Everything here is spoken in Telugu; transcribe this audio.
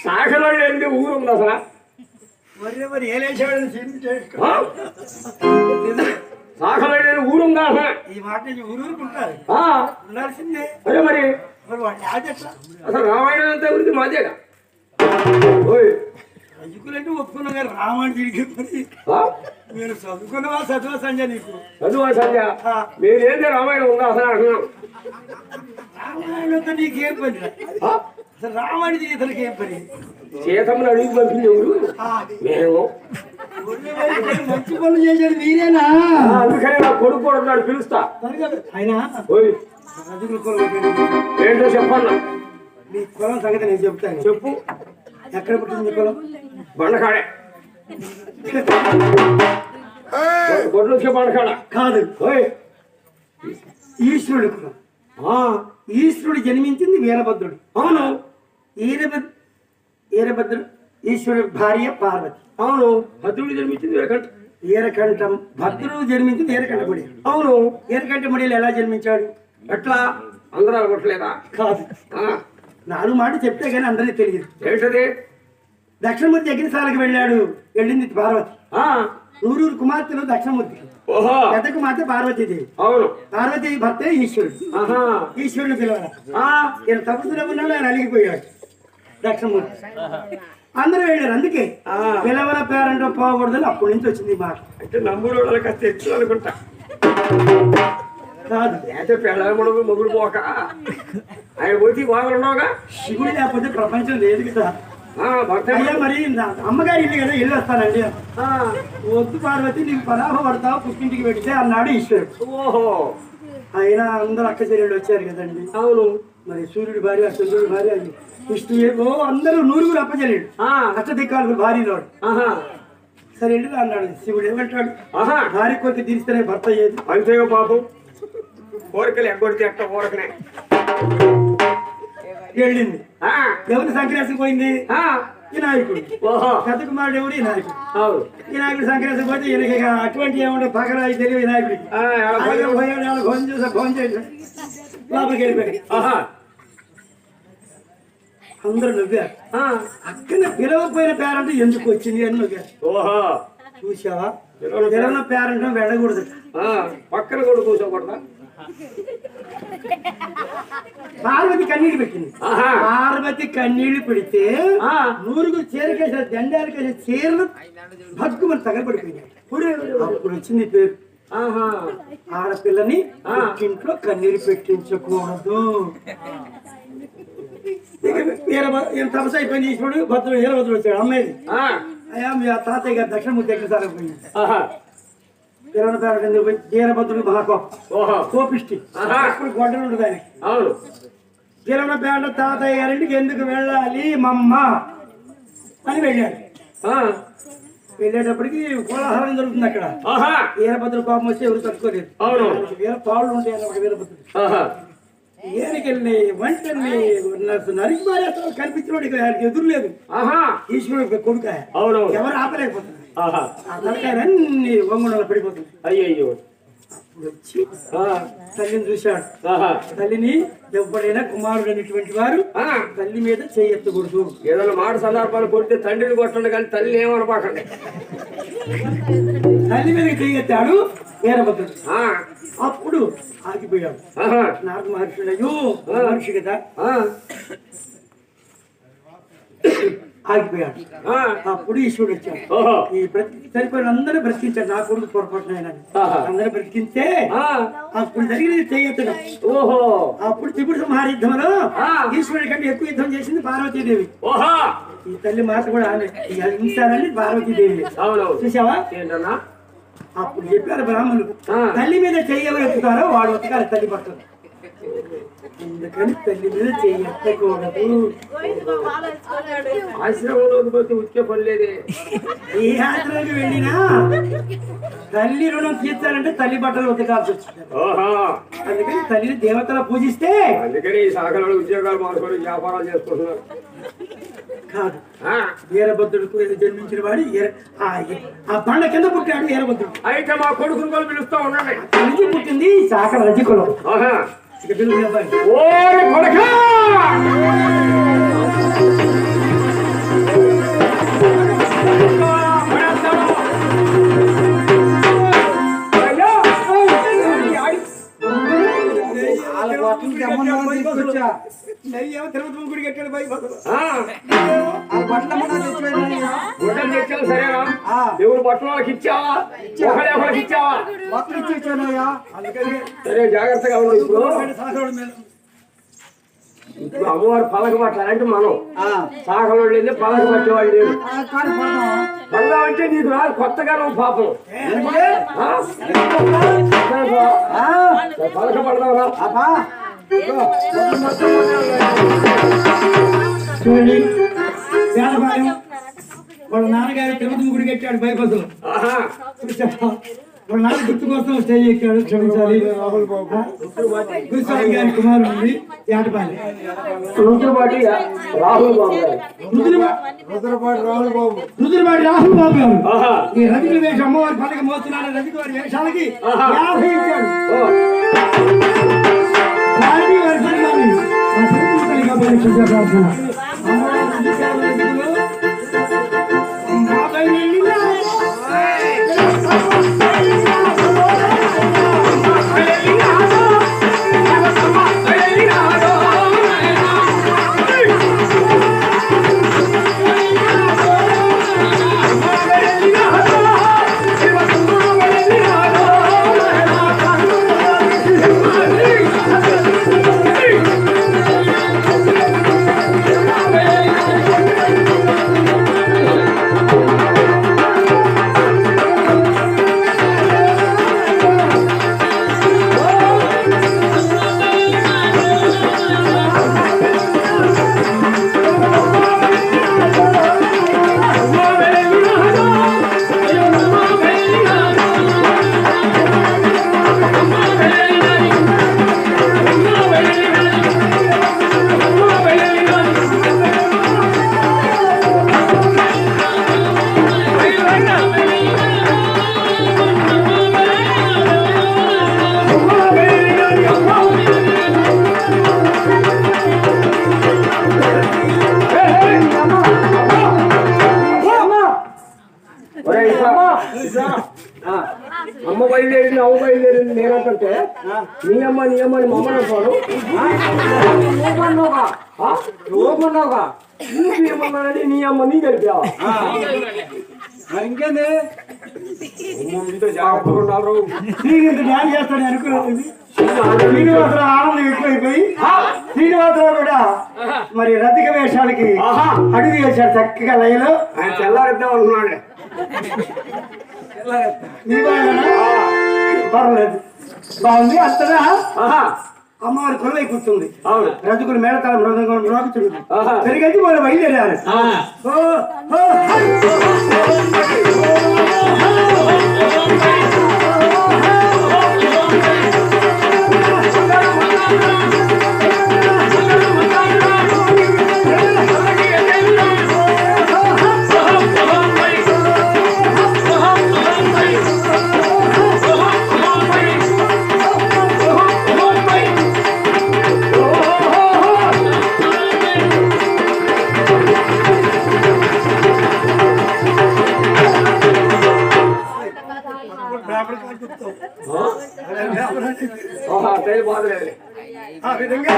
శాఖలో లేని ఊరు ఉంది అసలు. మరి ఏలేసేవాడిని శాఖలో లేని ఊరుందా అసలు? ఈ మాట ఊరుకుంటారు ఉండాల్సిందే. అదే మరి అసలు రామాయణం అంతా ఊరికి మాదేగా. రజకులంటే ఒప్పుకున్నా కానీ రామాయణ తిరిగి మీరు చదువుకున్నవా చదువా సంజయ్? నీకు చదువా సంజయ్? మీరేంటి రామాయణం ఉందా అసలు అంటున్నాం. రామాయణంతో నీకేం పని? అసలు రామాయణ ఇతనికి ఏం పని? సీతమ్మని అడిగి పంపింది ఎవరు? మేము. మంచి పనులు చేశాడు మీరేనా? అందుకనే నా కొడుకు కూడా ఉన్నాడు, పిలుస్తా. ఆయన రజకుల కులం ఏంటో చెప్పన్నా. నీ కులం సంగతి నేను చెప్తాను. చెప్పు. ఎక్కడ పుట్టింది నీ కులం? బండకాడే. గొడ్లు వచ్చే బండకాడ కాదు, ఈశ్వరుడు కులం. ఈశ్వరుడు జన్మించింది వీరభద్రుడు. అవును. వీరభద్రుడు ఈశ్వరుడు భార్య పార్వతి. అవును. భద్రుడు జన్మించింది వీరకంఠం. భద్రుడు జన్మించింది వీరకంఠముడి. అవును. వీరకంఠముడిలో ఎలా జన్మించాడు? ఎట్లా? అందరూ అనుకోవట్లేదా? కాదు, 4 మాటలు చెప్తే కానీ అందరినీ తెలియదు. ఏంటది? దక్షిణమూర్తి యజ్ఞశాలకు వెళ్ళాడు. వెళ్ళింది పార్వతి. నూరూరు కుమార్తెలు దక్షిణమూర్తి. పెద్ద కుమార్తె పార్వతీదేవి. అవును. పార్వతీ భర్త ఈశ్వరుడు. ఈశ్వరుడు పిలవాలి. ఈయన తపస్సులో ఉన్నాడు, ఆయన అలిగిపోయాడు దక్షిణమూర్తి. అందరూ వెళ్ళారు. అందుకే పిలవల పేరంటో పోకూడదని అప్పటి నుంచి వచ్చింది మాట. అంటే నమ్ముడు వాళ్ళకి తెచ్చు అనుకుంటా. కాదు, అయితే పిల్లలు మొగుడు పోక ఆయన పోతే బాగున్నావుగా. శివుడు లేకపోతే ప్రపంచం లేదు కదా. అయ్యా మరి అమ్మగారి ఇల్లు కదా, ఇల్లు వస్తానండి. వద్దు పార్వతి, నీకు పరాభ పడతావు, పుట్టింటికి పెడితే అన్నాడు ఈశ్వరుడు. ఓహో. ఆయన అందరూ అక్క చెల్లెళ్ళు వచ్చారు కదండి. అవును. మరి సూర్యుడి భార్య, చంద్రుడి భార్య, విష్ణు అందరూ 9 అప్పచెల్లెడు. అష్టదిక్కాలు భార్యలో. సరే వెళ్ళి అన్నాడు. శివుడు ఏమంటాడు? భార్య కొద్ది తీరిస్తేనే భర్త అయ్యేది. అంతేగా పాపం. కోరికలు ఎగ్గొడితే ఎట్ట కోరకనే వెళ్ళింది. ఎవరి సంక్రాంతికి పోయింది? వినాయకుడు. పెద్ద కుమారుడు ఎవరు? వినాయకుడు. వినాయకుడు సంక్రాంతికి పోతే ఈయనకి అటువంటి ఏమంటే పగల తెలియదు వినాయకుడికి. భోజనం చూసా, భోజనం చేసి లోపలికి వెళ్ళిపోయాడు. అందరూ నవ్వారు. అక్కడ పిలవపోయిన పేరంటే ఎందుకు వచ్చింది అని నవ్వారు. చూసావా, పిలవన పేరంటే వెళ్ళకూడదు. పక్కన కూడా కూర్చోకూడదా? పార్వతి కన్నీళ్ళు పెట్టింది. పార్వతి కన్నీళ్లు పెడితే 100 చీరకేసారు, దండాలకేసి చీరలు భగ్గుమని తగలబడిపోయినాయి. అప్పుడు వచ్చింది పేరు. ఆడపిల్లని ఇంట్లో కన్నీరు పెట్టించకూడదు. తపస్సు అయిపోయింది. ఈశ్వరుడు భద్రుడు వీరభద్రుడు వచ్చాడు. అమ్మాయి అయ్యా మీ తాతయ్య గారు దక్షిణమూర్తి దగ్గర సాగిపోయింది. వీరభద్రుడు మహాకోపం, కోపిష్టి. ఇప్పుడు గొడ్డలు ఉంటుంది ఆయనకి. కిరణపేట తాతయ్య గారింటికి ఎందుకు వెళ్ళాలి మమ్మ అని వెళ్ళాడు. వెళ్ళేటప్పటికి కోలాహలం జరుగుతుంది అక్కడ. వీరభద్రుడు కోపం వచ్చి ఎవరు తట్టుకోలేదు. వీర పావులు ఉంటాయి ఒక వీరభద్రుడు. ఏనికెళ్ళి వంటల్ని నరికి మారేస్తాడు. కనిపించినోడు ఎదురు లేదు. ఈశ్వరుడు కొడుక ఎవరు ఆపలేకపోతున్నారు. ఆ తలకాయలన్నీ వంగుండలు పడిపోతుంది. అయ్యో. అప్పుడు వచ్చి తల్లిని చూశాడు. తల్లిని ఎవరైనా కుమారుడు అనేటువంటి వారు తల్లి మీద చేయెత్తకూడదు. ఏదైనా మాట సందర్భాలు కొడితే తండ్రిని కొట్టండి కానీ తల్లి ఏమనపాకండి. తల్లి మీద చేయెత్తాడు వీరభద్రుడు. అప్పుడు ఆగిపోయాడు. నాకు మహర్షుడు అయ్యో మహర్షి కదా ఆగిపోయాడు. అప్పుడు ఈశ్వరుడు వచ్చాడు. ఈ చనిపోయిన అందరూ బ్రతికించాడు. నా కొడుకు పొరపాటున అందరూ బ్రతికించే అప్పుడు జరిగినది చేయెత్తడం. అప్పుడు త్రిపుర సంహార యుద్ధంలో ఈశ్వరుడి కంటే ఎక్కువ యుద్ధం చేసింది పార్వతీదేవి. ఈ తల్లి మాట కూడా హింసాలని పార్వతీదేవి. చూసావా? అప్పుడు చెప్పారు బ్రాహ్మణులు, తల్లి మీద చెయ్యవరు ఎత్తుతారో వాడు ఎత్తుకారు తల్లి పట్టదు. అందుకని తల్లి మీద చెయ్యకూడదు. ఆశ్రమంలోకి పోతే ఉచ్చే పనిలేదే. ఏ ఆశ్రమానికి వెళ్ళినా తల్లి రుణం తీర్చాలంటే తల్లి బట్టలు ఉతకాల్సి వచ్చింది. అందుకని తల్లిని దేవతలు పూజిస్తే అందుకని ఈ శాఖలో ఉద్యోగాలు మానుకొని వ్యాపారాలు చేసుకుంటున్నారు. కాదు, వీరభద్రుడికి జన్మించిన వాడు ఆ బండ కింద పుట్టాడు వీరభద్రుడు. అయితే మా కొడుకుని కూడా పిలుస్తా ఉండండి. తల్లికి పుట్టింది శాఖ రజకులం. ఇక పిలుపు తీసుకొచ్చా నెయ్యేమో తిరుపతి గుడి కట్టాడు బైబస్సులో గుడ్డలు తెచ్చావు సరేనా ఎవరు బట్టలు వాళ్ళకి ఇచ్చావా ఒకళ్ళకి ఇచ్చావా మొత్తం ఇచ్చేసానయ్యా సరే జాగ్రత్తగా ఉండు ఇప్పుడు అమ్మవారు పలక పట్టాలంటే మనం సాగలో వెళ్ళి పలక పట్టేవాళ్ళు లేరు పడదామంటే నీకు రాదు కొత్తగా నువ్వు పాపం పలక పడదావరా చూడండి వాళ్ళ నాన్నగారు తిరుపతి గుడి కట్టాడు బైబస్సులో వాళ్ళ నాన్న గుర్తు కోసం స్టేజ్ ఎక్కాడు క్షమించాలి గురుస్వామి గారి కుమారుడు ఉంది ఏటపాలి రుద్రపాటి రాహుల్ బాబు గారు రుద్రపాటి రాహుల్ బాబు గారు ఈ రజకుల వేష అమ్మవారి పండుగ మోస్తున్నాడు రజకు వారి వేషాలకి 50 ఇచ్చాడు వారి పండుగని ఆ సంస్కృతిగా పరీక్షించే ప్రార్థన అమ్మ బయలుదేరింది అమ్మ బయలుదేరింది నేనంటే నీ అమ్మ అని మమ్మల్ని పోను ఏమన్నానని నీ అమ్మ నీ కలిపావా ఇంకేంది జాగ్రత్తగా ధ్యానం చేస్తాడు అనుకున్నాను శ్రీనివాసరావు ఆనందం ఎక్కువైపోయి శ్రీనివాసరావు కూడా మరి రతిక వేషాలకి అడుగు వేశాడు చక్కగా లయలో ఆయన తెల్లారిద్దాం అనుకున్నాడు పర్వాలేదు బాగుంది అంతగా అమ్మవారి కొలువై కూర్చుంది రజకులు మేడతాళం మృదంగం మ్రోగుతుంది పెరిగైతే వాళ్ళు బయలుదేరారు బాధలేదు ఆ విధంగా